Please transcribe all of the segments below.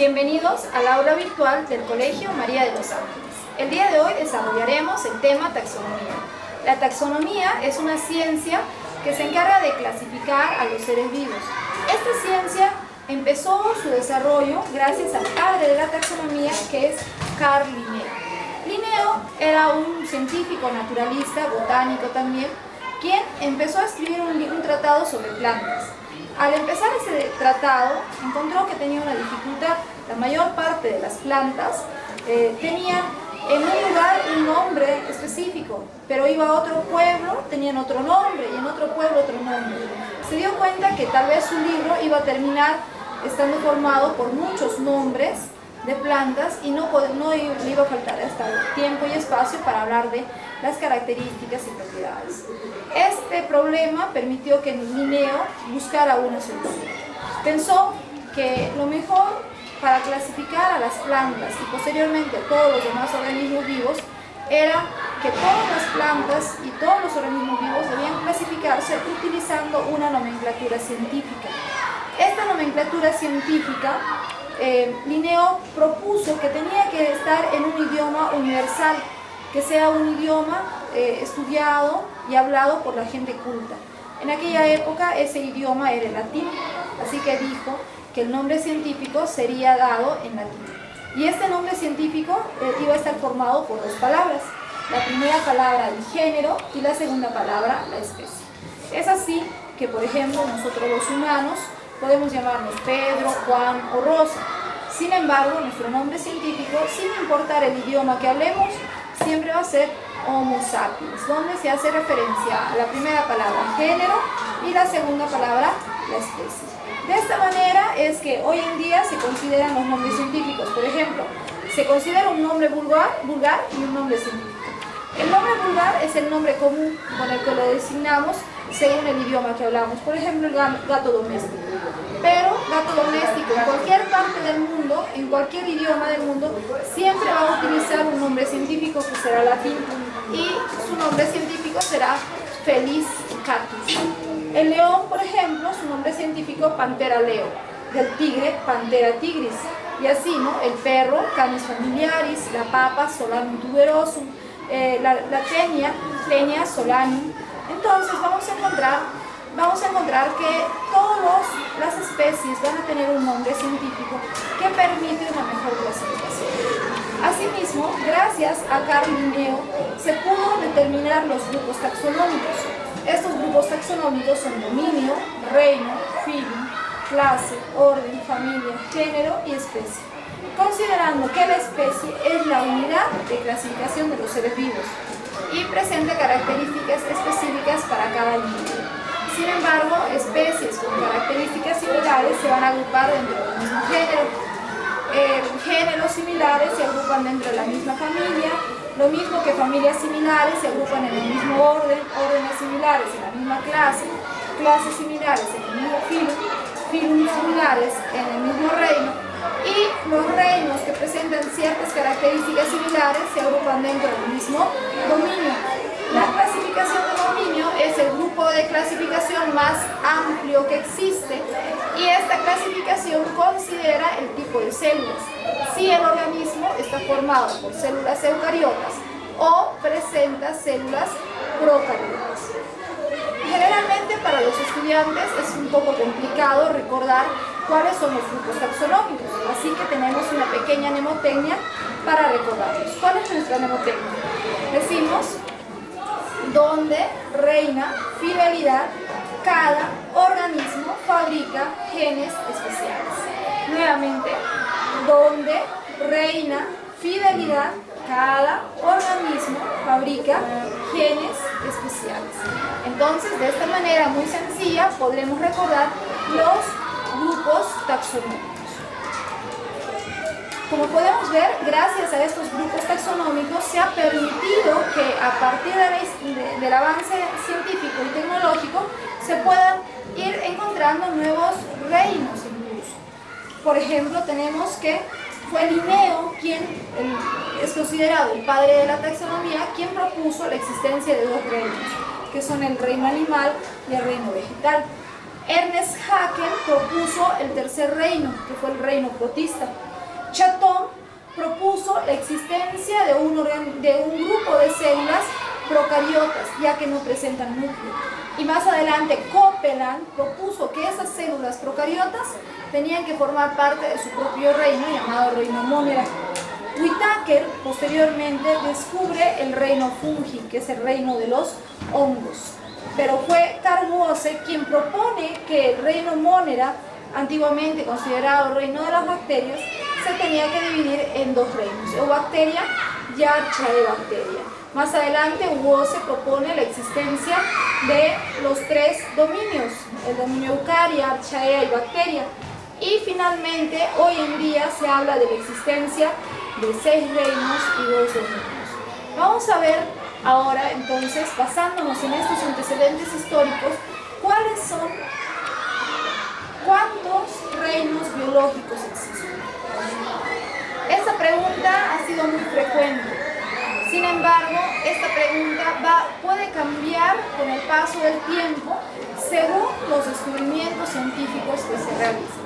Bienvenidos al aula virtual del Colegio María de los Ángeles. El día de hoy desarrollaremos el tema taxonomía. La taxonomía es una ciencia que se encarga de clasificar a los seres vivos. Esta ciencia empezó su desarrollo gracias al padre de la taxonomía, que es Carl Linneo. Linneo era un científico naturalista, botánico también, quien empezó a escribir un tratado sobre plantas. Al empezar ese tratado, encontró que tenía una dificultad. La mayor parte de las plantas tenían en un lugar un nombre específico, pero iba a otro pueblo, tenían otro nombre, y en otro pueblo otro nombre. Se dio cuenta que tal vez su libro iba a terminar estando formado por muchos nombres de plantas y no le iba a faltar hasta tiempo y espacio para hablar de las características y propiedades. Este problema permitió que Linneo buscara una solución. Pensó que lo mejor para clasificar a las plantas y posteriormente a todos los demás organismos vivos era que todas las plantas y todos los organismos vivos debían clasificarse utilizando una nomenclatura científica. Esta nomenclatura científica Linneo propuso que tenía que estar en un idioma universal, que sea un idioma estudiado y hablado por la gente culta. En aquella época ese idioma era el latín, así que dijo que el nombre científico sería dado en latín. Y este nombre científico iba a estar formado por dos palabras. La primera palabra, el género, y la segunda palabra, la especie. Es así que, por ejemplo, nosotros los humanos podemos llamarnos Pedro, Juan o Rosa. Sin embargo, nuestro nombre científico, sin importar el idioma que hablemos, siempre va a ser Homo sapiens, donde se hace referencia a la primera palabra género y la segunda palabra la especie. De esta manera es que hoy en día se consideran los nombres científicos. Por ejemplo, se considera un nombre vulgar y un nombre científico. El nombre vulgar es el nombre común con el que lo designamos según el idioma que hablamos. Por ejemplo, el gato doméstico. Pero gato doméstico en cualquier parte del mundo, en cualquier idioma del mundo, siempre va a utilizar un nombre científico que será latín y su nombre científico será Felis catus. El león, por ejemplo, su nombre científico Panthera leo. Del tigre, Panthera tigris. Y así, ¿no? El perro, Canis familiaris. La papa, Solanum tuberosum. La Tenia solanum. Entonces vamos a encontrar que todas las especies van a tener un nombre científico que permite una mejor clasificación. Asimismo, gracias a Carl Linneo se pudo determinar los grupos taxonómicos. Estos grupos taxonómicos son dominio, reino, filum, clase, orden, familia, género y especie, considerando que la especie es la unidad de clasificación de los seres vivos y presenta características específicas para cada individuo. Sin embargo, especies con características similares se van a agrupar dentro del mismo género. Géneros similares se agrupan dentro de la misma familia, lo mismo que familias similares se agrupan en el mismo orden, órdenes similares en la misma clase, clases similares en el mismo filum, filum similares en el mismo reino, y los reinos que presentan ciertas características similares se agrupan dentro del mismo dominio. La clasificación de dominio es el grupo de clasificación más amplio que existe y esta clasificación considera el tipo de células, si el organismo está formado por células eucariotas o presenta células procariotas. Generalmente para los estudiantes es un poco complicado recordar cuáles son los grupos taxonómicos, así que tenemos una pequeña mnemotecnia para recordarlos. ¿Cuál es nuestra mnemotecnia? Decimos: donde reina fidelidad, cada organismo fabrica genes especiales. Nuevamente, donde reina fidelidad, cada organismo fabrica genes especiales. Entonces, de esta manera muy sencilla podremos recordar los grupos taxonómicos. Como podemos ver, gracias a estos grupos taxonómicos se ha permitido que a partir del avance científico y tecnológico se puedan ir encontrando nuevos reinos incluso. Por ejemplo, tenemos que fue Linneo quien es considerado el padre de la taxonomía, quien propuso la existencia de dos reinos, que son el reino animal y el reino vegetal. Ernest Haeckel propuso el tercer reino, que fue el reino protista. Chatón propuso la existencia de un grupo de células procariotas, ya que no presentan núcleo. Y más adelante Copeland propuso que esas células procariotas tenían que formar parte de su propio reino, llamado reino Monera. Whittaker posteriormente descubre el reino Fungi, que es el reino de los hongos. Pero fue Carl Woese quien propone que el reino Monera, antiguamente considerado reino de las bacterias, se tenía que dividir en dos reinos, Eubacteria y Archaebacteria. Más adelante Woese propone la existencia de los tres dominios, el dominio Eucaria, Archaea y Bacteria. Y finalmente, hoy en día se habla de la existencia de 6 reinos y 2 dominios. Vamos a ver ahora, entonces, basándonos en estos antecedentes históricos, ¿cuántos reinos biológicos existen? Esta pregunta ha sido muy frecuente. Sin embargo, esta pregunta puede cambiar con el paso del tiempo según los descubrimientos científicos que se realizan.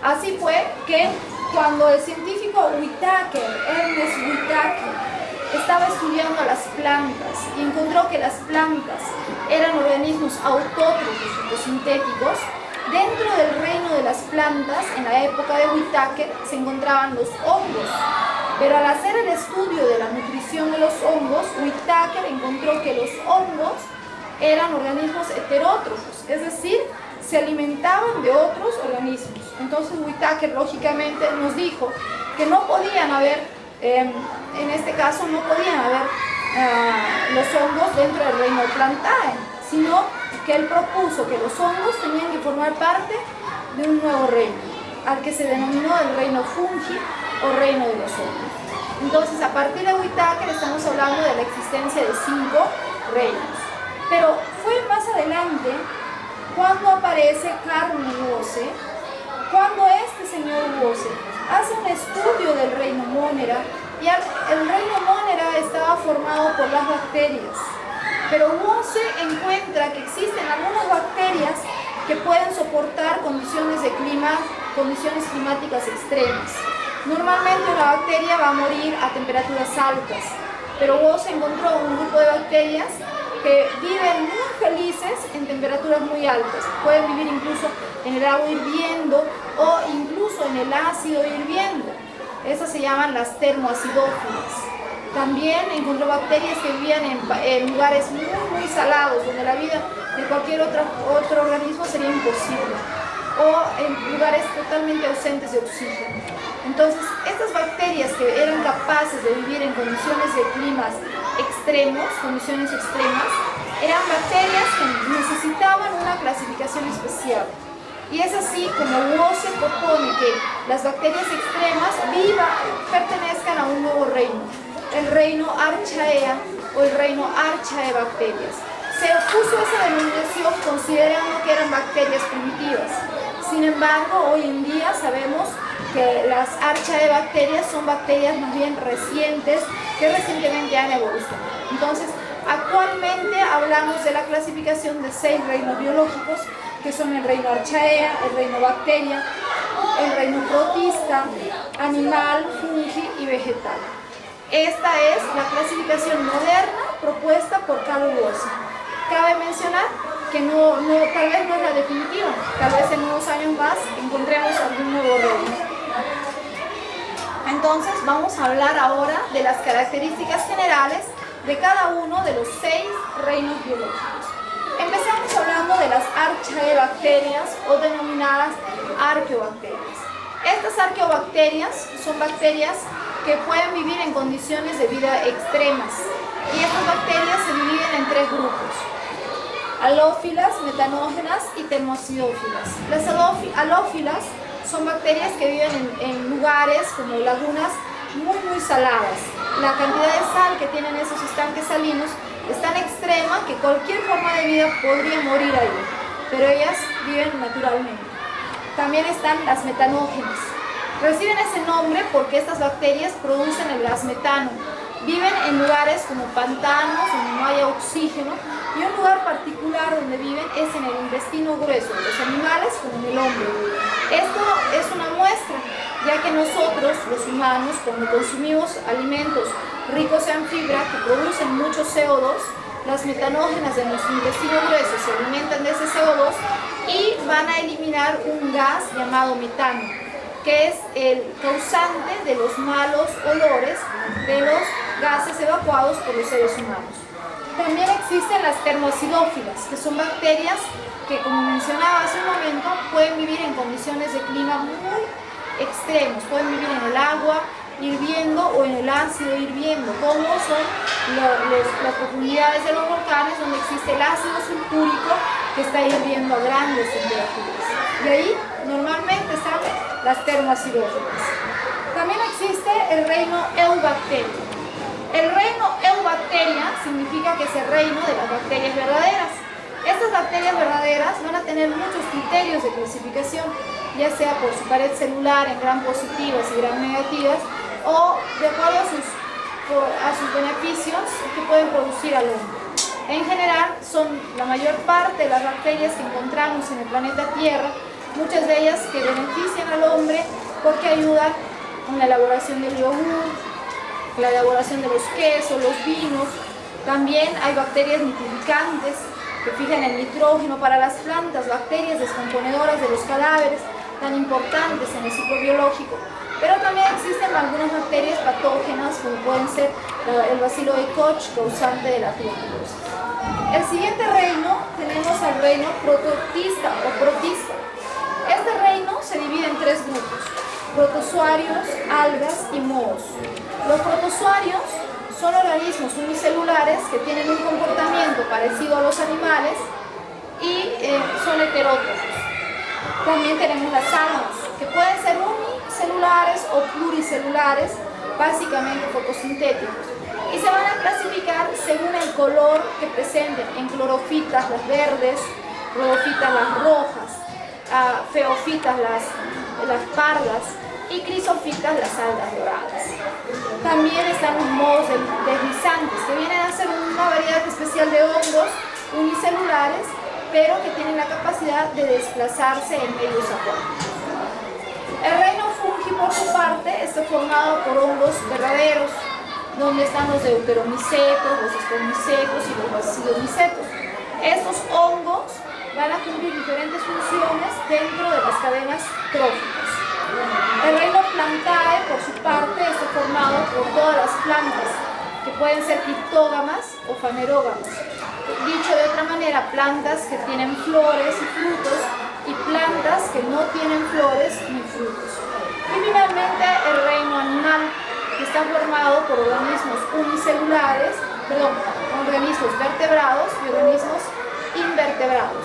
Así fue que cuando el científico Ernest Whittaker, estaba estudiando las plantas y encontró que las plantas eran organismos autótrofos fotosintéticos, dentro del reino de las plantas, en la época de Whittaker, se encontraban los hongos. Pero al hacer el estudio de la nutrición de los hongos, Whittaker encontró que los hongos eran organismos heterótrofos, es decir, se alimentaban de otros organismos. Entonces Whittaker lógicamente nos dijo que no podían haber, en este caso no podían haber los hongos dentro del reino Plantae, sino que él propuso que los hongos tenían que formar parte de un nuevo reino, al que se denominó el reino Fungi o reino de los hongos. Entonces, a partir de Whittaker estamos hablando de la existencia de 5 reinos. Pero fue más adelante cuando aparece Carl Woese, cuando este señor Woese hace un estudio del reino Monera, y el reino Monera estaba formado por las bacterias. Pero Woese encuentra que existen algunas bacterias que pueden soportar condiciones climáticas extremas. Normalmente una bacteria va a morir a temperaturas altas, pero Woese encontró un grupo de bacterias que viven muy felices en temperaturas muy altas. Pueden vivir incluso en el agua hirviendo o incluso en el ácido hirviendo. Esas se llaman las termoacidófilas. También encontró bacterias que vivían en lugares muy salados, donde la vida de cualquier otro organismo sería imposible, o en lugares totalmente ausentes de oxígeno. Entonces, estas bacterias que eran capaces de vivir en condiciones de climas extremos, condiciones extremas, eran bacterias que necesitaban una clasificación especial. Y es así como Woese propone que las bacterias extremas pertenezcan a un nuevo reino, el reino Archaea o el reino Archaebacterias. Se opuso a esa denominación considerando que eran bacterias primitivas. Sin embargo, hoy en día sabemos que las Archaebacterias son bacterias más bien recientes que recientemente han evolucionado. Entonces, actualmente hablamos de la clasificación de 6 reinos biológicos, que son el reino Archaea, el reino Bacteria, el reino Protista, animal, fungi y vegetal. Esta es la clasificación moderna propuesta por Carl Woese. Cabe mencionar que tal vez no es la definitiva, tal vez en unos años más encontremos algún nuevo reino. Entonces vamos a hablar ahora de las características generales de cada uno de los 6 reinos biológicos. Empezamos hablando de las archaebacterias o denominadas arqueobacterias. Estas arqueobacterias son bacterias que pueden vivir en condiciones de vida extremas, y estas bacterias se dividen en 3 grupos: halófilas, metanógenas y termoacidófilas. Las halófilas son bacterias que viven en lugares como lagunas muy saladas. La cantidad de sal que tienen esos estanques salinos es tan extrema que cualquier forma de vida podría morir ahí, pero ellas viven naturalmente. También están las metanógenas. Reciben ese nombre porque estas bacterias producen el gas metano. Viven en lugares como pantanos, donde no haya oxígeno, y un lugar particular donde viven es en el intestino grueso de los animales, como en el hombre. Esto es una muestra, ya que nosotros, los humanos, cuando consumimos alimentos ricos en fibra que producen mucho CO2, las metanógenas de nuestro intestino grueso se alimentan de ese CO2 y van a eliminar un gas llamado metano, que es el causante de los malos olores de los gases evacuados por los seres humanos. También existen las termoacidófilas, que son bacterias que, como mencionaba hace un momento, pueden vivir en condiciones de clima muy extremos, pueden vivir en el agua hirviendo o en el ácido hirviendo, como son las profundidades de los volcanes, donde existe el ácido sulfúrico que está hirviendo a grandes temperaturas. Y ahí normalmente están las termoacidófilas. También existe el reino Eubacteria. El reino Eubacteria significa que es el reino de las bacterias verdaderas. Estas bacterias verdaderas van a tener muchos criterios de clasificación, ya sea por su pared celular en gram positivas y gram negativas, o de acuerdo a sus beneficios que pueden producir al hombre. En general, son la mayor parte de las bacterias que encontramos en el planeta Tierra, muchas de ellas que benefician al hombre porque ayudan con la elaboración del yogur, la elaboración de los quesos, los vinos. También hay bacterias nitrificantes que fijan el nitrógeno para las plantas, bacterias descomponedoras de los cadáveres, tan importantes en el ciclo biológico. Pero también existen algunas bacterias patógenas, como pueden ser el bacilo de Koch, causante de la tuberculosis. El siguiente reino tenemos al reino protista o protista. Este reino se divide en tres grupos: protozoarios, algas y mohos. Los protozoarios son organismos unicelulares que tienen un comportamiento parecido a los animales y son heterótrofos. También tenemos las algas, que pueden ser unicelulares o pluricelulares, básicamente fotosintéticos, y se van a clasificar según el color que presenten, en clorofitas las verdes, rhodofitas las rojas, feofitas las pardas y crisofitas las algas doradas. También están los mohos deslizantes, que vienen a ser una variedad especial de hongos unicelulares, pero que tienen la capacidad de desplazarse en medios acuáticos. El reino fungi, por su parte, está formado por hongos verdaderos, donde están los deuteromicetos, los espormicetos y los bacillomicetos. Estos hongos van a cumplir diferentes funciones dentro de las cadenas tróficas. El reino Plantae, por su parte, está formado por todas las plantas, que pueden ser criptógamas o fanerógamas. Dicho de otra manera, plantas que tienen flores y frutos, y plantas que no tienen flores ni frutos. Y finalmente el reino animal, que está formado por organismos organismos vertebrados y organismos invertebrados,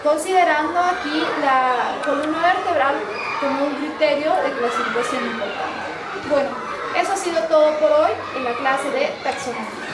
considerando aquí la columna vertebral como un criterio de clasificación importante. Bueno, eso ha sido todo por hoy en la clase de taxonomía.